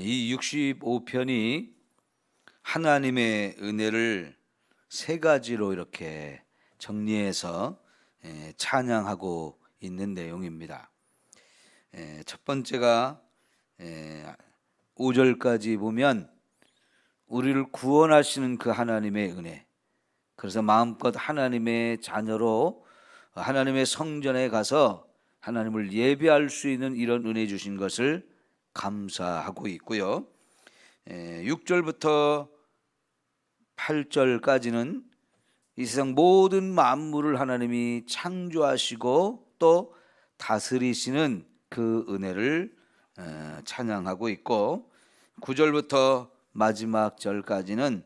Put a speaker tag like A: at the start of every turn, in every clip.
A: 이 65편이 하나님의 은혜를 세 가지로 이렇게 정리해서 찬양하고 있는 내용입니다. 첫 번째가 5절까지 보면 우리를 구원하시는 그 하나님의 은혜, 그래서 마음껏 하나님의 자녀로 하나님의 성전에 가서 하나님을 예배할 수 있는 이런 은혜 주신 것을 감사하고 있고요. 6절부터 8절까지는 이 세상 모든 만물을 하나님이 창조하시고 또 다스리시는 그 은혜를 찬양하고 있고, 9절부터 마지막 절까지는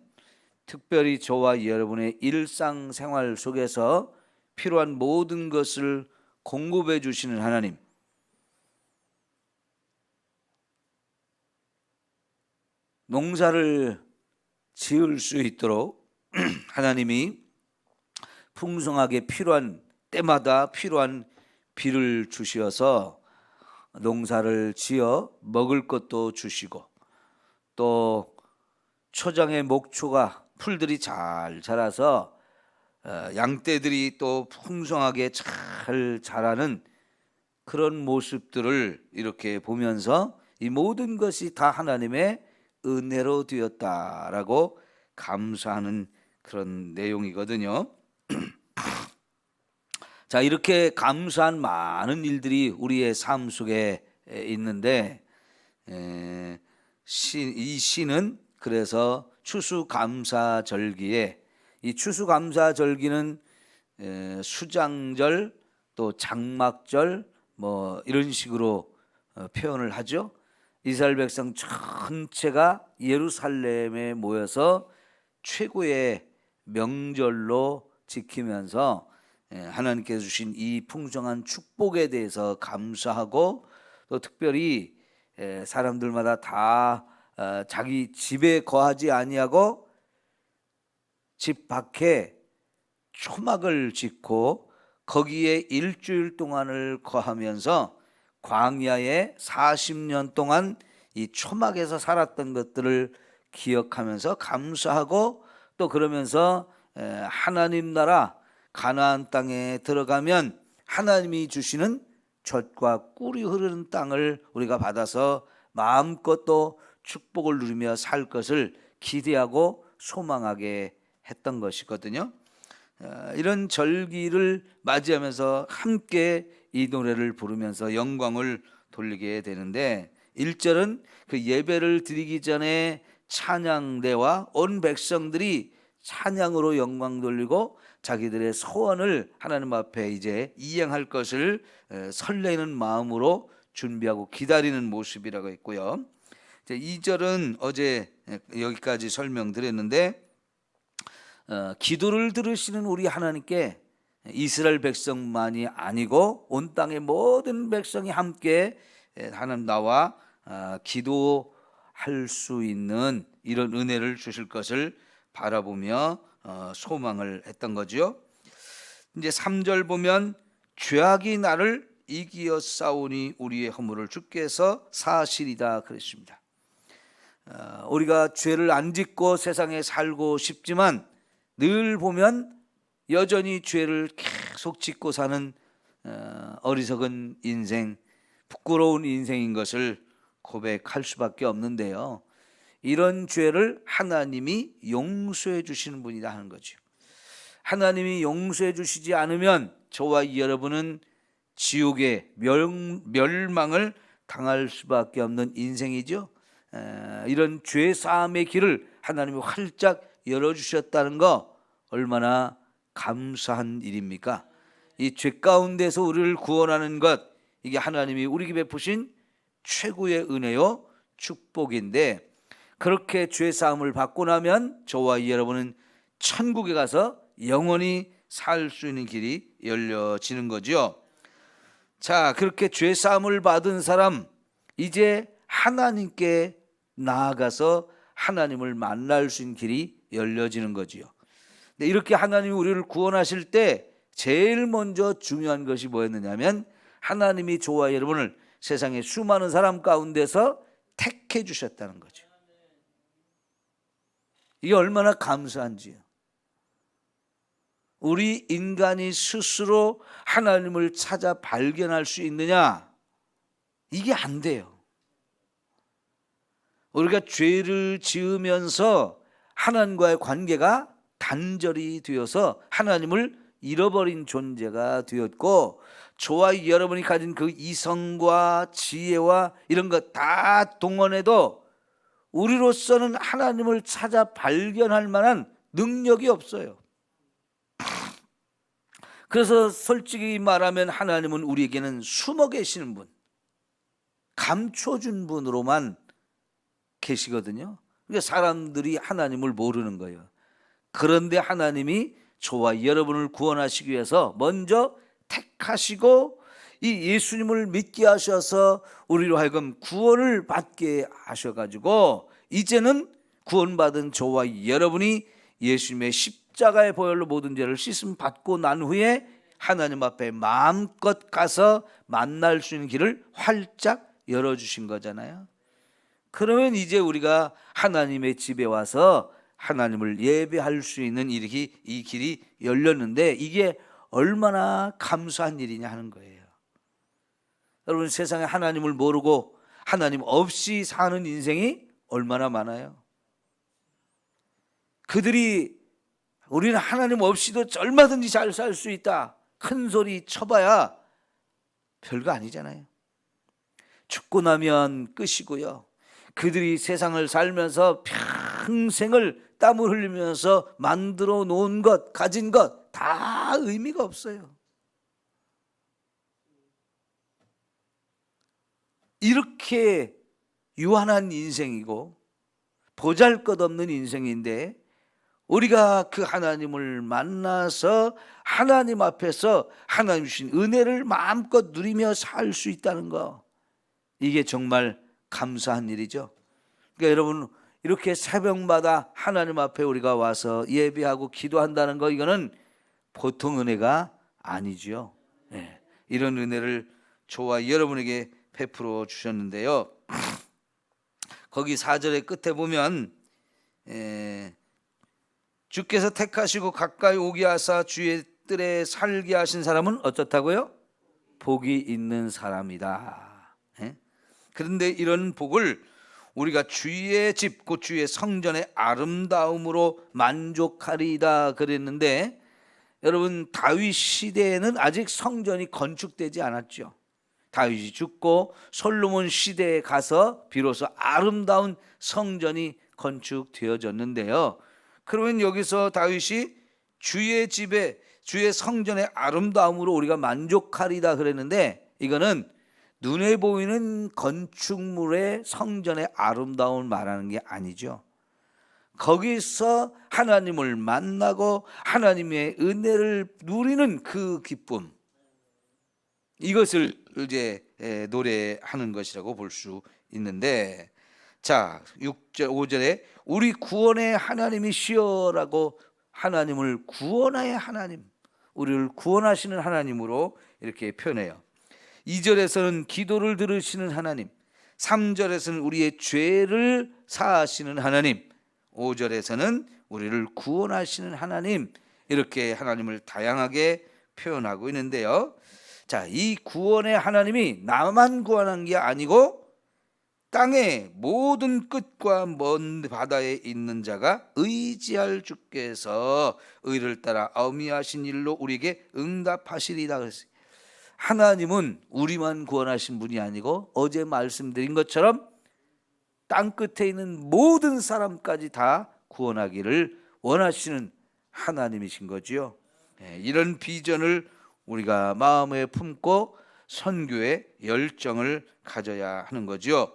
A: 특별히 저와 여러분의 일상생활 속에서 필요한 모든 것을 공급해 주시는 하나님, 농사를 지을 수 있도록 하나님이 풍성하게 필요한 때마다 필요한 비를 주시어서 농사를 지어 먹을 것도 주시고, 또 초장의 목초가 풀들이 잘 자라서 양떼들이 또 풍성하게 잘 자라는 그런 모습들을 이렇게 보면서 이 모든 것이 다 하나님의 은혜로 되었다라고 감사하는 그런 내용이거든요. 자, 이렇게 감사한 많은 일들이 우리의 삶 속에 있는데, 이 시는 그래서 추수감사절기에, 이 추수감사절기는 수장절 또 장막절 뭐 이런 식으로 표현을 하죠. 이스라엘 백성 전체가 예루살렘에 모여서 최고의 명절로 지키면서 하나님께서 주신 이 풍성한 축복에 대해서 감사하고, 또 특별히 사람들마다 다 자기 집에 거하지 아니하고 집 밖에 초막을 짓고 거기에 일주일 동안을 거하면서 광야에 40년 동안 이 초막에서 살았던 것들을 기억하면서 감사하고, 또 그러면서 하나님 나라 가나안 땅에 들어가면 하나님이 주시는 젖과 꿀이 흐르는 땅을 우리가 받아서 마음껏 또 축복을 누리며 살 것을 기대하고 소망하게 했던 것이거든요. 이런 절기를 맞이하면서 함께 이 노래를 부르면서 영광을 돌리게 되는데, 1절은 그 예배를 드리기 전에 찬양대와 온 백성들이 찬양으로 영광 돌리고 자기들의 소원을 하나님 앞에 이제 이행할 것을 설레는 마음으로 준비하고 기다리는 모습이라고 했고요. 2절은 어제 여기까지 설명드렸는데, 기도를 들으시는 우리 하나님께 이스라엘 백성만이 아니고 온 땅의 모든 백성이 함께 하나님 나와 기도할 수 있는 이런 은혜를 주실 것을 바라보며 소망을 했던 거죠. 이제 3절 보면 죄악이 나를 이기어 싸우니 우리의 허물을 주께서 사하시리다 그랬습니다. 우리가 죄를 안 짓고 세상에 살고 싶지만 늘 보면 여전히 죄를 계속 짓고 사는 어리석은 인생, 부끄러운 인생인 것을 고백할 수밖에 없는데요. 이런 죄를 하나님이 용서해 주시는 분이다 하는 거죠. 하나님이 용서해 주시지 않으면 저와 여러분은 지옥의 멸망을 당할 수밖에 없는 인생이죠. 이런 죄 사함의 길을 하나님이 활짝 열어주셨다는 거 얼마나 감사한 일입니까? 이 죄 가운데서 우리를 구원하는 것, 이게 하나님이 우리에게 베푸신 최고의 은혜요 축복인데, 그렇게 죄 사함을 받고 나면 저와 여러분은 천국에 가서 영원히 살 수 있는 길이 열려지는 거죠. 자, 그렇게 죄 사함을 받은 사람, 이제 하나님께 나아가서 하나님을 만날 수 있는 길이 열려지는 거지요. 이렇게 하나님이 우리를 구원하실 때 제일 먼저 중요한 것이 뭐였느냐면, 하나님이 저와 여러분을 세상의 수많은 사람 가운데서 택해 택해 주셨다는 거죠. 이게 얼마나 감사한지요. 우리 인간이 스스로 하나님을 찾아 발견할 수 있느냐? 이게 안 돼요. 우리가 죄를 지으면서 하나님과의 관계가 단절이 되어서 하나님을 잃어버린 존재가 되었고, 저와 여러분이 가진 그 이성과 지혜와 이런 것 다 동원해도 우리로서는 하나님을 찾아 발견할 만한 능력이 없어요. 그래서 솔직히 말하면 하나님은 우리에게는 숨어 계시는 분, 감춰준 분으로만 계시거든요. 그러니까 사람들이 하나님을 모르는 거예요. 그런데 하나님이 저와 여러분을 구원하시기 위해서 먼저 택하시고 이 예수님을 믿게 하셔서 우리로 하여금 구원을 받게 하셔가지고 이제는 구원받은 저와 여러분이 예수님의 십자가의 보혈로 모든 죄를 씻음 받고 난 후에 하나님 앞에 마음껏 가서 만날 수 있는 길을 활짝 열어주신 거잖아요. 그러면 이제 우리가 하나님의 집에 와서 하나님을 예배할 수 있는 이 길이 열렸는데, 이게 얼마나 감사한 일이냐 하는 거예요. 여러분, 세상에 하나님을 모르고 하나님 없이 사는 인생이 얼마나 많아요. 그들이 우리는 하나님 없이도 얼마든지 잘 살 수 있다, 큰 소리 쳐봐야 별거 아니잖아요. 죽고 나면 끝이고요. 그들이 세상을 살면서 평생을 땀을 흘리면서 만들어 놓은 것, 가진 것 다 의미가 없어요. 이렇게 유한한 인생이고 보잘것없는 인생인데, 우리가 그 하나님을 만나서 하나님 앞에서 하나님 주신 은혜를 마음껏 누리며 살 수 있다는 거, 이게 정말 감사한 일이죠. 그러니까 여러분, 이렇게 새벽마다 하나님 앞에 우리가 와서 예배하고 기도한다는 거, 이거는 보통 은혜가 아니죠. 네, 이런 은혜를 저와 여러분에게 베풀어 주셨는데요. 거기 4절의 끝에 보면 주께서 택하시고 가까이 오게 하사 주의 뜰에 살게 하신 사람은 어떻다고요? 복이 있는 사람이다. 그런데 이런 복을 우리가 주의 집, 곧 주의 성전의 아름다움으로 만족하리이다 그랬는데, 여러분, 다윗 시대에는 아직 성전이 건축되지 않았죠. 다윗이 죽고 솔로몬 시대에 가서 비로소 아름다운 성전이 건축되어졌는데요. 그러면 여기서 다윗이 주의 집에, 주의 성전의 아름다움으로 우리가 만족하리다 그랬는데, 이거는 눈에 보이는 건축물의 성전의 아름다움을 말하는 게 아니죠. 거기서 하나님을 만나고 하나님의 은혜를 누리는 그 기쁨, 이것을 이제 노래하는 것이라고 볼 수 있는데, 자, 6절 5절에 우리 구원의 하나님이시여라고 하나님을 구원의 하나님, 우리를 구원하시는 하나님으로 이렇게 표현해요. 2절에서는 기도를 들으시는 하나님, 3절에서는 우리의 죄를 사하시는 하나님, 5절에서는 우리를 구원하시는 하나님, 이렇게 하나님을 다양하게 표현하고 있는데요. 자, 이 구원의 하나님이 나만 구원한 게 아니고 땅의 모든 끝과 먼 바다에 있는 자가 의지할 주께서 의를 따라 어미하신 일로 우리에게 응답하시리다 그랬어요. 하나님은 우리만 구원하신 분이 아니고 어제 말씀드린 것처럼 땅 끝에 있는 모든 사람까지 다 구원하기를 원하시는 하나님이신 거지요. 이런 비전을 우리가 마음에 품고 선교의 열정을 가져야 하는 거지요.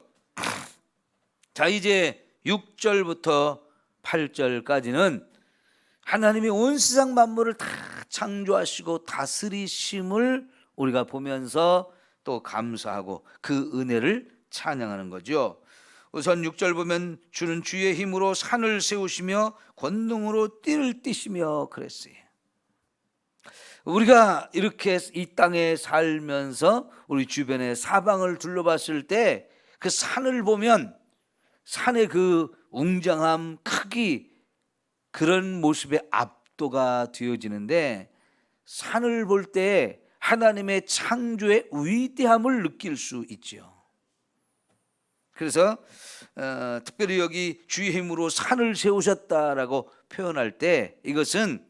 A: 자, 이제 6절부터 8절까지는 하나님이 온 세상 만물을 다 창조하시고 다스리심을 우리가 보면서 또 감사하고 그 은혜를 찬양하는 거죠. 우선 6절 보면 주는 주의 힘으로 산을 세우시며 권능으로 띠를 띠시며 그랬어요. 우리가 이렇게 이 땅에 살면서 우리 주변의 사방을 둘러봤을 때 그 산을 보면 산의 그 웅장함, 크기, 그런 모습에 압도가 되어지는데, 산을 볼 때 하나님의 창조의 위대함을 느낄 수 있죠. 그래서 특별히 여기 주의 힘으로 산을 세우셨다라고 표현할 때, 이것은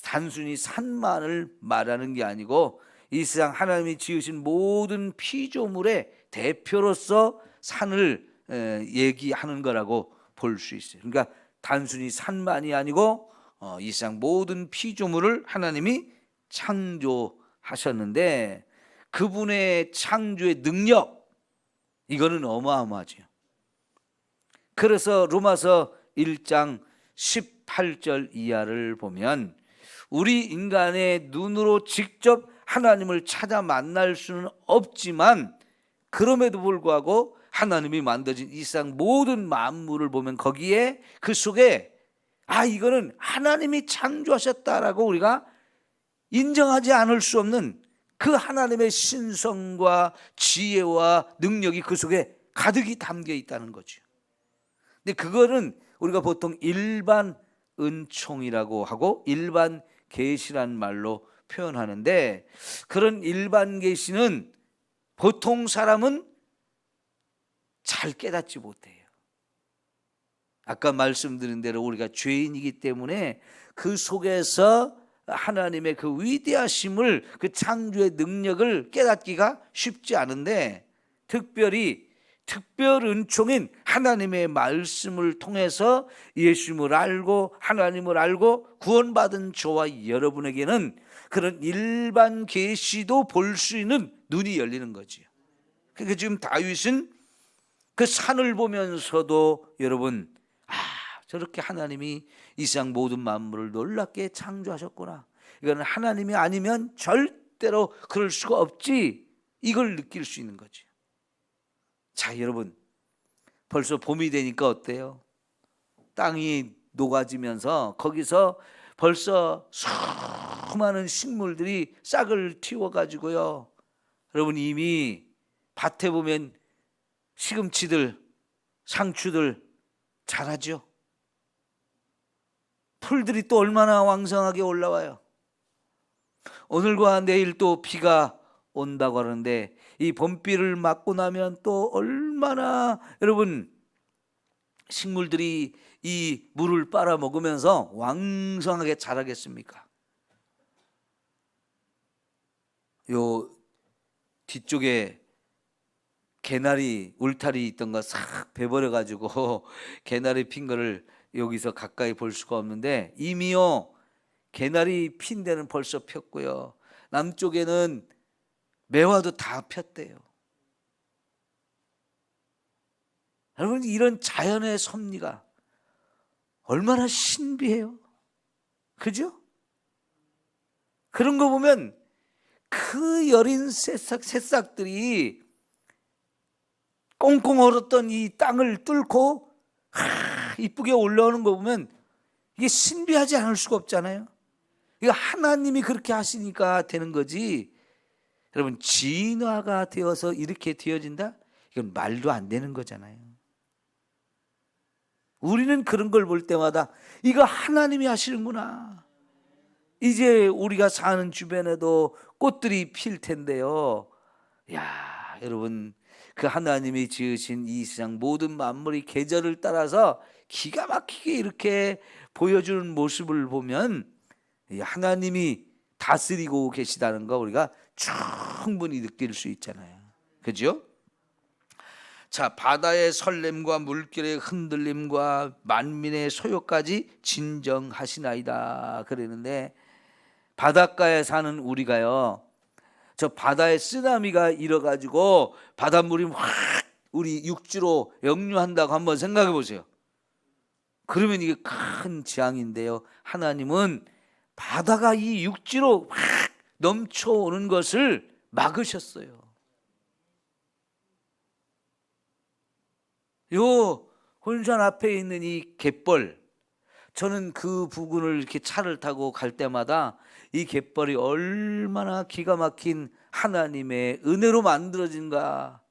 A: 단순히 산만을 말하는 게 아니고 이 세상 하나님이 지으신 모든 피조물의 대표로서 산을 얘기하는 거라고 볼 수 있어요. 그러니까 단순히 산만이 아니고 이 세상 모든 피조물을 하나님이 창조하셨는데, 그분의 창조의 능력, 이거는 어마어마하죠. 그래서 로마서 1장 18절 이하를 보면, 우리 인간의 눈으로 직접 하나님을 찾아 만날 수는 없지만 그럼에도 불구하고 하나님이 만드신 이 세상 모든 만물을 보면 거기에, 그 속에 이거는 하나님이 창조하셨다라고 우리가 인정하지 않을 수 없는 그 하나님의 신성과 지혜와 능력이 그 속에 가득히 담겨 있다는 거죠. 근데 그거는 우리가 보통 일반 은총이라고 하고 일반 계시란 말로 표현하는데, 그런 일반 계시는 보통 사람은 잘 깨닫지 못해요. 아까 말씀드린 대로 우리가 죄인이기 때문에 그 속에서 하나님의 그 위대하심을, 그 창조의 능력을 깨닫기가 쉽지 않은데, 특별 은총인 하나님의 말씀을 통해서 예수님을 알고 하나님을 알고 구원받은 저와 여러분에게는 그런 일반 계시도 볼 수 있는 눈이 열리는 거지요. 그러니까 지금 다윗은 그 산을 보면서도, 여러분, 저렇게 하나님이 이 세상 모든 만물을 놀랍게 창조하셨구나, 이거는 하나님이 아니면 절대로 그럴 수가 없지, 이걸 느낄 수 있는 거죠. 자, 여러분, 벌써 봄이 되니까 어때요? 땅이 녹아지면서 거기서 벌써 수많은 식물들이 싹을 틔워가지고요, 여러분, 이미 밭에 보면 시금치들, 상추들 자라죠. 풀들이 또 얼마나 왕성하게 올라와요. 오늘과 내일 또 비가 온다고 하는데, 이 봄비를 맞고 나면 또 얼마나, 여러분, 식물들이 이 물을 빨아먹으면서 왕성하게 자라겠습니까? 요 뒤쪽에 개나리 울타리 있던 거 싹 베버려 가지고 개나리 핀 거를 여기서 가까이 볼 수가 없는데, 이미요 개나리 핀 데는 벌써 폈고요, 남쪽에는 매화도 다 폈대요. 여러분, 이런 자연의 섭리가 얼마나 신비해요. 그죠? 그런 거 보면 그 여린 새싹들이 꽁꽁 얼었던 이 땅을 뚫고 이쁘게 올라오는 거 보면 이게 신비하지 않을 수가 없잖아요. 이거 하나님이 그렇게 하시니까 되는 거지, 여러분, 진화가 되어서 이렇게 되어진다? 이건 말도 안 되는 거잖아요. 우리는 그런 걸 볼 때마다 이거 하나님이 하시는구나. 이제 우리가 사는 주변에도 꽃들이 필 텐데요, 야, 여러분, 그 하나님이 지으신 이 세상 모든 만물이 계절을 따라서 기가 막히게 이렇게 보여주는 모습을 보면 하나님이 다스리고 계시다는 거 우리가 충분히 느낄 수 있잖아요. 그죠? 자, 바다의 설렘과 물결의 흔들림과 만민의 소요까지 진정하시나이다 그러는데, 바닷가에 사는 우리가요, 저 바다에 쓰나미가 일어가지고 바닷물이 확 우리 육지로 역류한다고 한번 생각해 보세요. 그러면 이게 큰 재앙인데요, 하나님은 바다가 이 육지로 확 넘쳐오는 것을 막으셨어요. 요 혼산 앞에 있는 이 갯벌, 저는 그 부근을 이렇게 차를 타고 갈 때마다 이 갯벌이 얼마나 기가 막힌 하나님의 은혜로 만들어진가,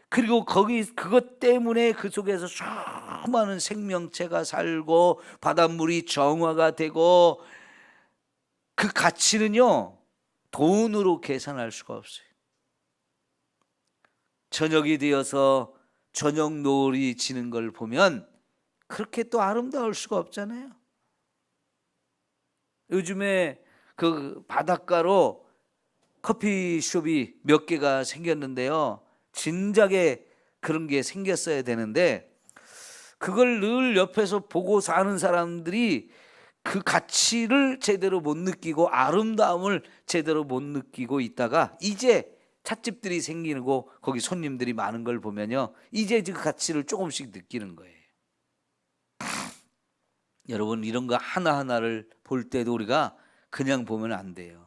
A: 그리고 그것 때문에 그 속에서 수많은 생명체가 살고 바닷물이 정화가 되고, 그 가치는요 돈으로 계산할 수가 없어요. 저녁이 되어서 저녁 노을이 지는 걸 보면 그렇게 또 아름다울 수가 없잖아요. 요즘에 그 바닷가로 커피숍이 몇 개가 생겼는데요, 진작에 그런 게 생겼어야 되는데 그걸 늘 옆에서 보고 사는 사람들이 그 가치를 제대로 못 느끼고 아름다움을 제대로 못 느끼고 있다가 이제 찻집들이 생기고 거기 손님들이 많은 걸 보면요, 이제 그 가치를 조금씩 느끼는 거예요. 여러분, 이런 거 하나하나를 볼 때도 우리가 그냥 보면 안 돼요.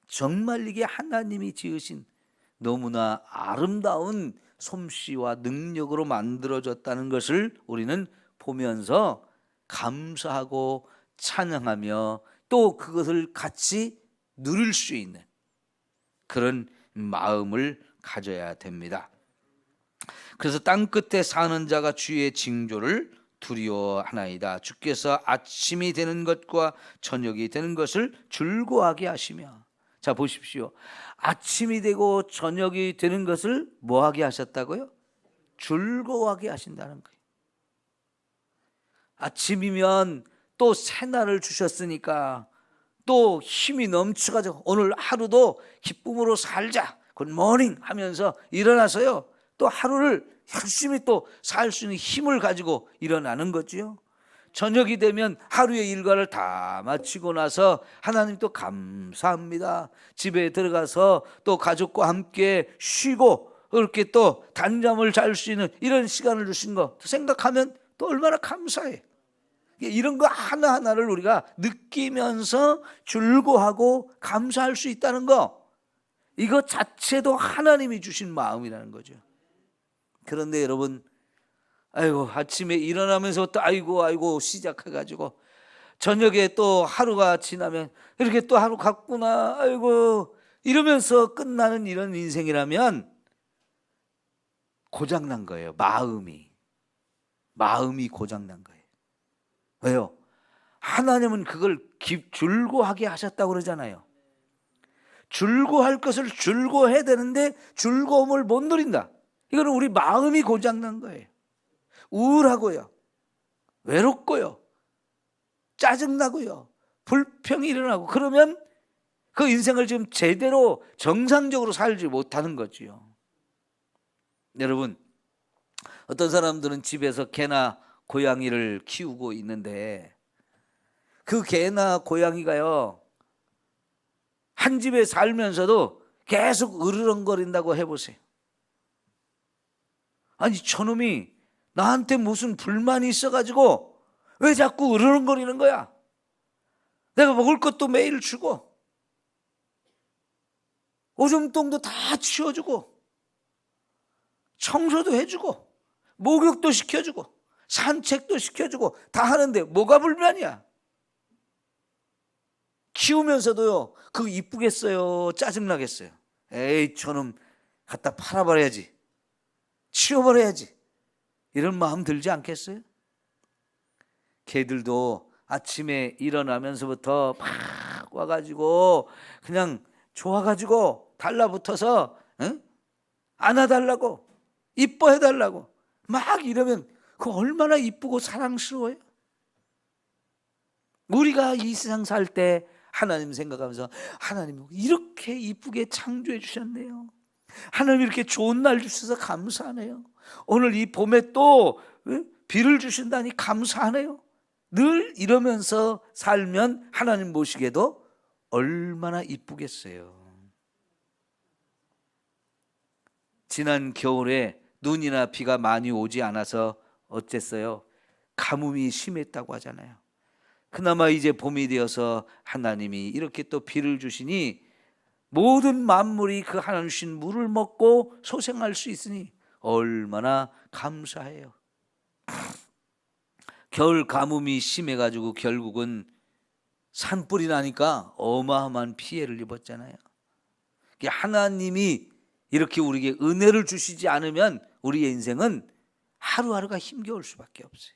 A: 정말 이게 하나님이 지으신 너무나 아름다운 솜씨와 능력으로 만들어졌다는 것을 우리는 보면서 감사하고 찬양하며 또 그것을 같이 누릴 수 있는 그런 마음을 가져야 됩니다. 그래서 땅 끝에 사는 자가 주의 징조를 두려워하나이다. 주께서 아침이 되는 것과 저녁이 되는 것을 즐거워하게 하시며. 자, 보십시오. 아침이 되고 저녁이 되는 것을 뭐하게 하셨다고요? 즐거워하게 하신다는 거예요. 아침이면 또 새날을 주셨으니까 또 힘이 넘쳐가지고 오늘 하루도 기쁨으로 살자, 굿모닝 하면서 일어나서요, 또 하루를 열심히 또 살 수 있는 힘을 가지고 일어나는 거지요. 저녁이 되면 하루의 일과를 다 마치고 나서 하나님 또 감사합니다. 집에 들어가서 또 가족과 함께 쉬고 그렇게 또 단잠을 잘 수 있는 이런 시간을 주신 거 생각하면 또 얼마나 감사해. 이런 거 하나하나를 우리가 느끼면서 즐거워하고 감사할 수 있다는 거, 이거 자체도 하나님이 주신 마음이라는 거죠. 그런데 여러분, 아이고 아침에 일어나면서부터 아이고 시작해가지고 저녁에 또 하루가 지나면 이렇게 또 하루 갔구나, 아이고 이러면서 끝나는 이런 인생이라면 고장난 거예요. 마음이 고장난 거예요. 왜요? 하나님은 그걸 즐거워하게 하셨다고 그러잖아요. 즐거워할 것을 즐거워해야 되는데 즐거움을 못 누린다. 이거는 우리 마음이 고장난 거예요. 우울하고요, 외롭고요, 짜증나고요, 불평이 일어나고, 그러면 그 인생을 지금 제대로 정상적으로 살지 못하는 거지요. 여러분, 어떤 사람들은 집에서 개나 고양이를 키우고 있는데 그 개나 고양이가요 한 집에 살면서도 계속 으르렁거린다고 해보세요. 아니 저놈이 나한테 무슨 불만이 있어가지고 왜 자꾸 으르렁거리는 거야? 내가 먹을 것도 매일 주고 오줌통도 다 치워주고 청소도 해주고 목욕도 시켜주고 산책도 시켜주고 다 하는데 뭐가 불만이야? 키우면서도요 그거 이쁘겠어요? 짜증나겠어요? 에이 저놈 갖다 팔아버려야지, 치워버려야지, 이런 마음 들지 않겠어요? 개들도 아침에 일어나면서부터 막 와가지고 그냥 좋아가지고 달라붙어서 안아달라고 이뻐해달라고 막 이러면 그 얼마나 이쁘고 사랑스러워요. 우리가 이 세상 살 때 하나님 생각하면서 하나님 이렇게 이쁘게 창조해 주셨네요. 하나님 이렇게 좋은 날 주셔서 감사하네요. 오늘 이 봄에 또 비를 주신다니 감사하네요. 늘 이러면서 살면 하나님 보시기에도 얼마나 이쁘겠어요. 지난 겨울에 눈이나 비가 많이 오지 않아서 어쨌어요? 가뭄이 심했다고 하잖아요. 그나마 이제 봄이 되어서 하나님이 이렇게 또 비를 주시니 모든 만물이 그 하나님 주신 물을 먹고 소생할 수 있으니 얼마나 감사해요. 겨울 가뭄이 심해가지고 결국은 산불이 나니까 어마어마한 피해를 입었잖아요. 하나님이 이렇게 우리에게 은혜를 주시지 않으면 우리의 인생은 하루하루가 힘겨울 수밖에 없어요.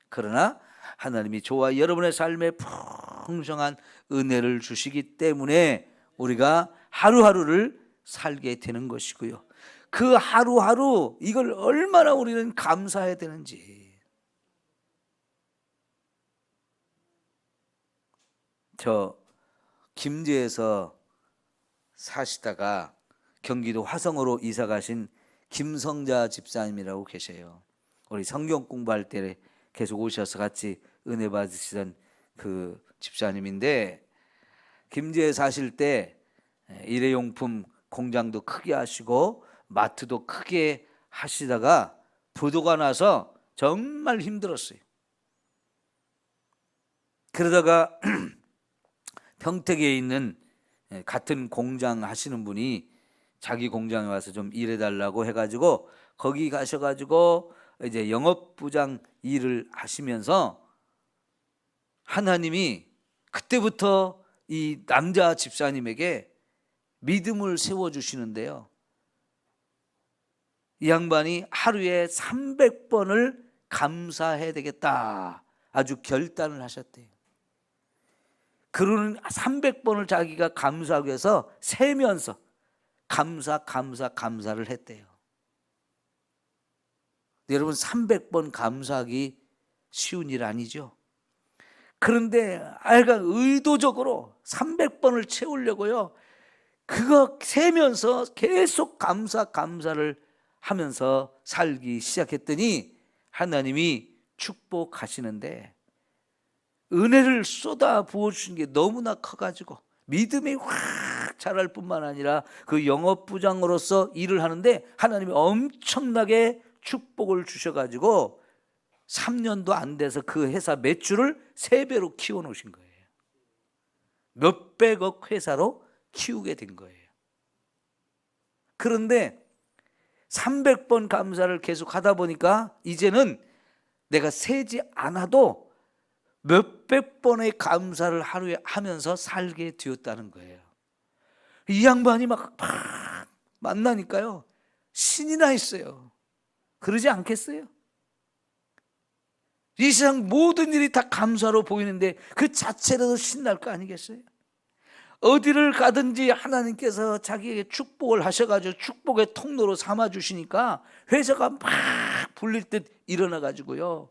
A: 그러나 하나님이 저와 여러분의 삶에 풍성한 은혜를 주시기 때문에 우리가 하루하루를 살게 되는 것이고요. 그 하루하루 이걸 얼마나 우리는 감사해야 되는지. 저 김제에서 사시다가 경기도 화성으로 이사 가신 김성자 집사님이라고 계세요. 우리 성경 공부할 때 계속 오셔서 같이 은혜 받으시던 그 집사님인데, 김제에 사실 때 일회용품 공장도 크게 하시고 마트도 크게 하시다가 부도가 나서 정말 힘들었어요. 그러다가 평택에 있는 같은 공장 하시는 분이 자기 공장에 와서 좀 일해달라고 해가지고 거기 가셔가지고 이제 영업부장 일을 하시면서 하나님이 그때부터 이 남자 집사님에게 믿음을 세워주시는데요. 이 양반이 하루에 300번을 감사해야 되겠다 아주 결단을 하셨대요. 그러는 300번을 자기가 감사하기 위해서 세면서 감사를 했대요. 여러분, 300번 감사하기 쉬운 일 아니죠. 그런데 아이가 의도적으로 300번을 채우려고요, 그거 세면서 계속 감사를 하면서 살기 시작했더니 하나님이 축복하시는데 은혜를 쏟아 부어주신 게 너무나 커가지고 믿음이 확 자랄 뿐만 아니라 그 영업부장으로서 일을 하는데 하나님이 엄청나게 축복을 주셔가지고 3년도 안 돼서 그 회사 매출을 3배로 키워놓으신 거예요. 몇백억 회사로 키우게 된 거예요. 그런데 300번 감사를 계속 하다 보니까 이제는 내가 세지 않아도 몇백 번의 감사를 하루에 하면서 살게 되었다는 거예요. 이 양반이 막 만나니까요, 신이 나 있어요. 그러지 않겠어요? 이 세상 모든 일이 다 감사로 보이는데 그 자체라도 신날 거 아니겠어요? 어디를 가든지 하나님께서 자기에게 축복을 하셔가지고 축복의 통로로 삼아주시니까 회사가 막 불릴 듯 일어나가지고요,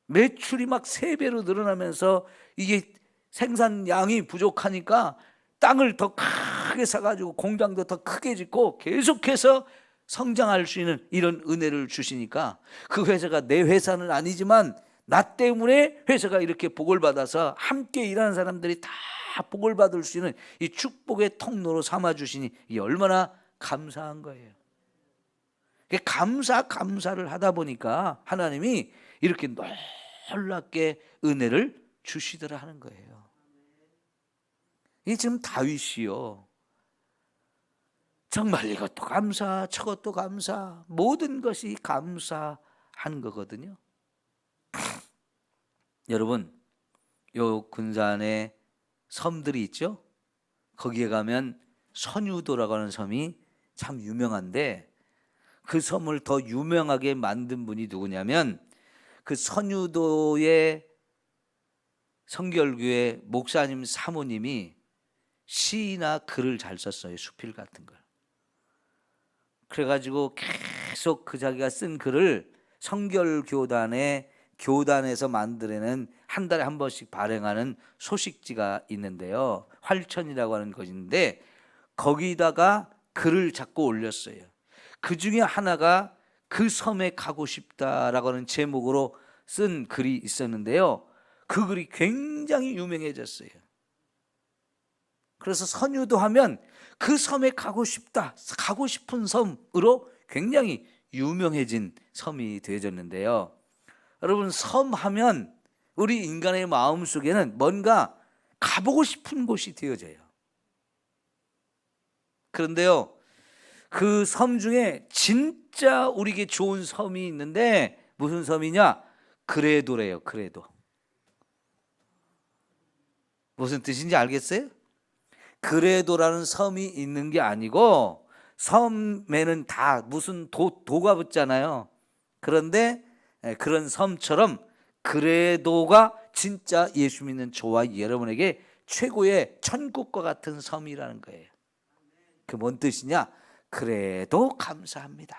A: 매출이 막 3배로 늘어나면서 이게 생산량이 부족하니까 땅을 더 크게 사가지고 공장도 더 크게 짓고 계속해서 성장할 수 있는 이런 은혜를 주시니까 그 회사가 내 회사는 아니지만 나 때문에 회사가 이렇게 복을 받아서 함께 일하는 사람들이 다 복을 받을 수 있는 이 축복의 통로로 삼아주시니 이게 얼마나 감사한 거예요. 감사를 하다 보니까 하나님이 이렇게 놀랍게 은혜를 주시더라 하는 거예요. 이 지금 다윗이요, 정말 이것도 감사 저것도 감사, 모든 것이 감사한 거거든요. 여러분, 요 군산에 섬들이 있죠. 거기에 가면 선유도라고 하는 섬이 참 유명한데 그 섬을 더 유명하게 만든 분이 누구냐면 그 선유도의 성결교회 목사님 사모님이 시나 글을 잘 썼어요. 수필 같은 걸. 그래가지고 계속 그 자기가 쓴 글을 성결교단의 교단에서 만들어낸 한 달에 한 번씩 발행하는 소식지가 있는데요, 활천이라고 하는 것인데 거기다가 글을 자꾸 올렸어요. 그 중에 하나가 그 섬에 가고 싶다라고 하는 제목으로 쓴 글이 있었는데요, 그 글이 굉장히 유명해졌어요. 그래서 선유도 하면 그 섬에 가고 싶다, 가고 싶은 섬으로 굉장히 유명해진 섬이 되어졌는데요. 여러분, 섬 하면 우리 인간의 마음 속에는 뭔가 가보고 싶은 곳이 되어져요. 그런데요, 그 섬 중에 진짜 우리에게 좋은 섬이 있는데 무슨 섬이냐? 그레도래요. 그레도. 무슨 뜻인지 알겠어요? 그레도라는 섬이 있는 게 아니고 섬에는 다 무슨 도가 붙잖아요. 그런데 그런 섬처럼 그레도가 진짜 예수 믿는 저와 여러분에게 최고의 천국과 같은 섬이라는 거예요. 그 뭔 뜻이냐? 그래도 감사합니다.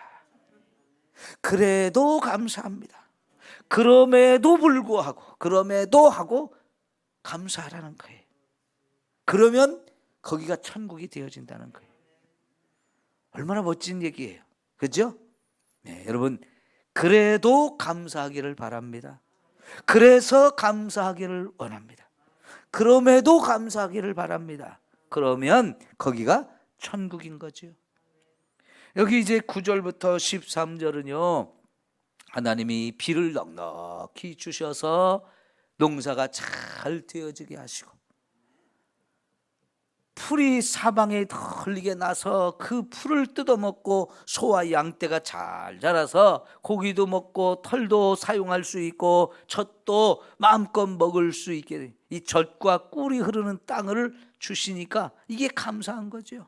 A: 그래도 감사합니다. 그럼에도 하고 감사하라는 거예요. 그러면 거기가 천국이 되어진다는 거예요. 얼마나 멋진 얘기예요. 그렇죠? 네, 여러분 그래도 감사하기를 바랍니다. 그래서 감사하기를 원합니다. 그럼에도 감사하기를 바랍니다. 그러면 거기가 천국인 거죠. 여기 이제 9절부터 13절은요. 하나님이 비를 넉넉히 주셔서 농사가 잘 되어지게 하시고 풀이 사방에 널리게 나서 그 풀을 뜯어먹고 소와 양떼가 잘 자라서 고기도 먹고 털도 사용할 수 있고 젖도 마음껏 먹을 수 있게 이 젖과 꿀이 흐르는 땅을 주시니까 이게 감사한 거죠.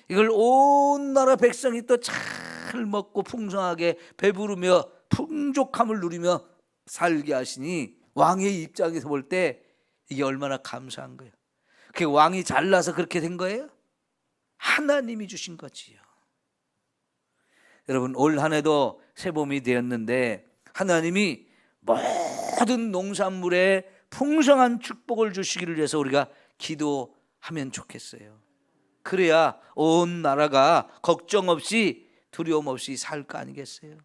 A: 이걸 온 나라 백성이 또 잘 먹고 풍성하게 배부르며 풍족함을 누리며 살게 하시니 왕의 입장에서 볼 때 이게 얼마나 감사한 거예요. 그 왕이 잘나서 그렇게 된 거예요? 하나님이 주신 거지요. 여러분 올 한 해도 새봄이 되었는데 하나님이 모든 농산물에 풍성한 축복을 주시기를 위해서 우리가 기도하면 좋겠어요. 그래야 온 나라가 걱정 없이 두려움 없이 살 거 아니겠어요?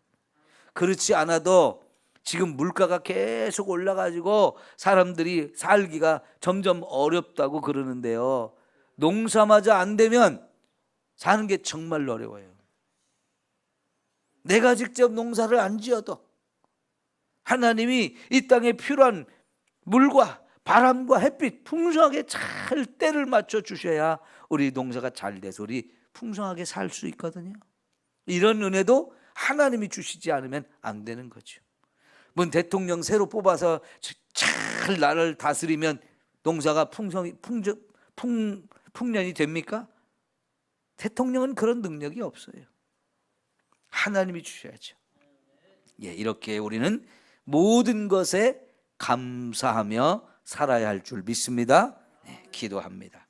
A: 그렇지 않아도 지금 물가가 계속 올라가지고 사람들이 살기가 점점 어렵다고 그러는데요. 농사마저 안 되면 사는 게 정말 어려워요. 내가 직접 농사를 안 지어도 하나님이 이 땅에 필요한 물과 바람과 햇빛 풍성하게 잘 때를 맞춰 주셔야 우리 농사가 잘 돼서 우리 풍성하게 살 수 있거든요. 이런 은혜도 하나님이 주시지 않으면 안 되는 거죠. 뭔 대통령 새로 뽑아서 잘 나라를 다스리면 농사가 풍년이 됩니까? 대통령은 그런 능력이 없어요. 하나님이 주셔야죠. 예, 이렇게 우리는 모든 것에 감사하며 살아야 할 줄 믿습니다. 네, 기도합니다.